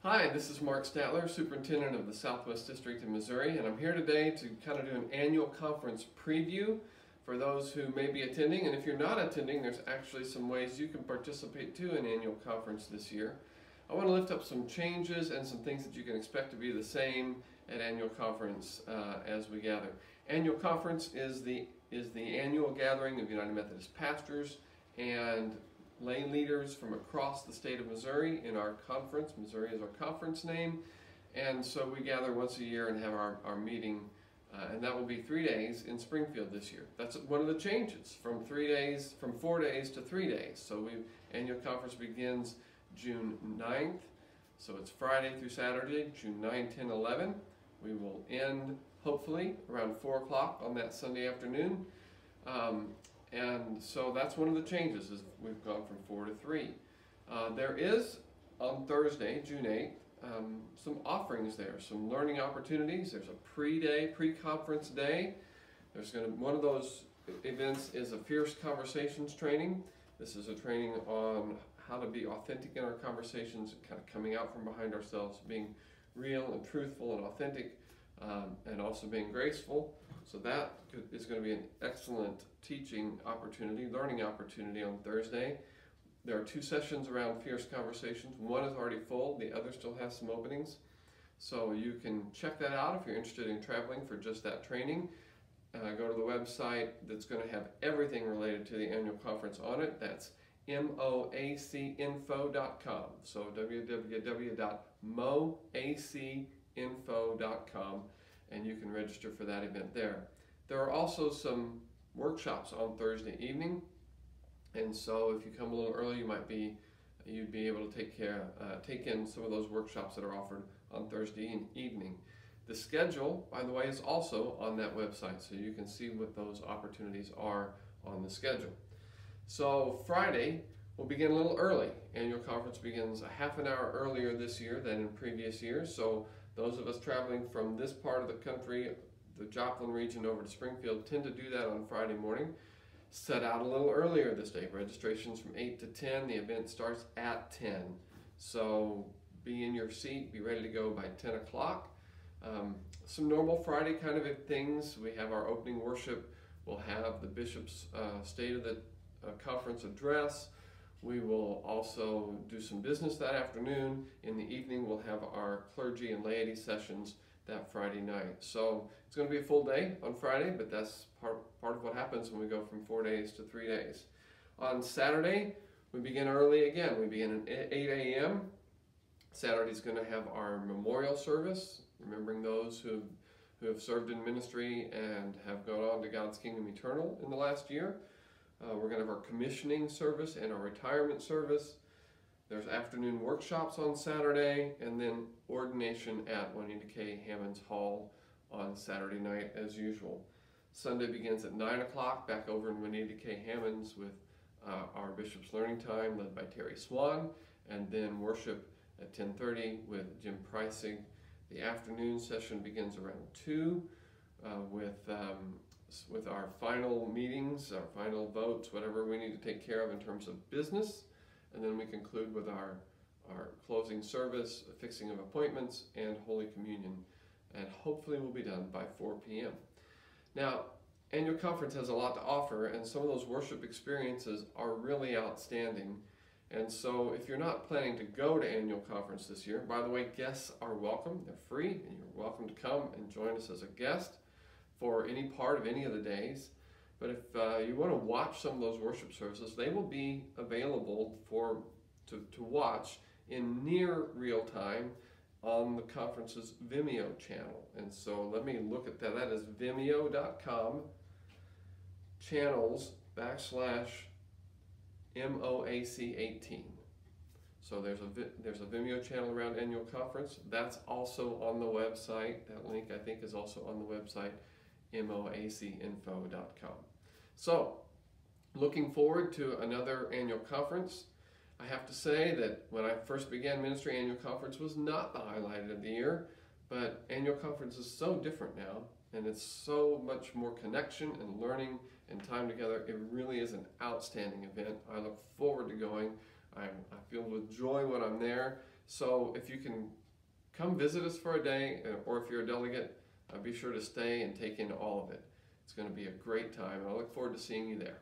Hi, this is Mark Statler, Superintendent of the Southwest District in Missouri, and I'm here today to kind of do an annual conference preview for those who may be attending. And if you're not attending, there's actually some ways you can participate too in annual conference this year. I want to lift up some changes and some things that you can expect to be the same at annual conference as we gather. Annual conference is the annual gathering of United Methodist pastors and lay leaders from across the state of Missouri in our conference. Missouri is our conference name, and so we gather once a year and have our meeting, and that will be 3 days in Springfield this year. That's one of the changes from 4 days to 3 days. So annual conference begins June 9th, so it's Friday through Saturday, June 9, 10, 11. We will end hopefully around 4 o'clock on that Sunday afternoon. And so that's one of the changes, is we've gone from 4 to 3. There is, on Thursday, June 8th, some offerings there, some learning opportunities. There's a pre-conference day. One of those events is a Fierce Conversations training. This is a training on how to be authentic in our conversations, kind of coming out from behind ourselves, being real and truthful and authentic, and also being graceful. So that is going to be an excellent teaching opportunity, learning opportunity on Thursday. There are 2 sessions around Fierce Conversations. One is already full, the other still has some openings. So you can check that out if you're interested in traveling for just that training. Go to the website that's going to have everything related to the annual conference on it. That's moacinfo.com. So www.moacinfo.com. And you can register for that event there. There are also some workshops on Thursday evening, and so if you come a little early, you'd be able to take in some of those workshops that are offered on Thursday evening. The schedule, by the way, is also on that website, so you can see what those opportunities are on the schedule. So Friday will begin a little early. Annual conference begins a half an hour earlier this year than in previous years. So those of us traveling from this part of the country, the Joplin region, over to Springfield, tend to do that on Friday morning. Set out a little earlier this day. Registration's from 8 to 10. The event starts at 10. So be in your seat, be ready to go by 10 o'clock. Some normal Friday kind of things. We have our opening worship. We'll have the bishop's State of the Conference address. We will also do some business that afternoon. In the evening, we'll have our clergy and laity sessions that Friday night. So it's going to be a full day on Friday, but that's part of what happens when we go from 4 days to 3 days. On Saturday, we begin early again. We begin at 8 a.m. Saturday's going to have our memorial service, remembering those who have served in ministry and have gone on to God's kingdom eternal in the last year. We're going to have our commissioning service and our retirement service. There's afternoon workshops on Saturday, and then ordination at Juanita K. Hammond's Hall on Saturday night as usual. Sunday begins at 9 o'clock back over in Juanita K. Hammond's with our Bishop's Learning Time led by Terry Swan, and then worship at 10:30 with Jim Preissig. The afternoon session begins around 2 with our final meetings, our final votes, whatever we need to take care of in terms of business. And then we conclude with our closing service, fixing of appointments, and Holy Communion. And hopefully we'll be done by 4 p.m. Now, annual conference has a lot to offer, and some of those worship experiences are really outstanding. And so if you're not planning to go to annual conference this year, by the way, guests are welcome. They're free, and you're welcome to come and join us as a guest for any part of any of the days. But if you want to watch some of those worship services, they will be available to watch in near real time on the conference's Vimeo channel. And so let me look at that. That is vimeo.com channels/MOAC18. So there's a Vimeo channel around annual conference. That's also on the website. That link, I think, is also on the website, moacinfo.com. So, looking forward to another annual conference. I have to say that when I first began ministry, annual conference was not the highlight of the year, but annual conference is so different now, and it's so much more connection and learning and time together. It really is an outstanding event. I look forward to going. I feel with joy when I'm there, So if you can come visit us for a day, or if you're a delegate, be sure to stay and take in all of it. It's going to be a great time, and I look forward to seeing you there.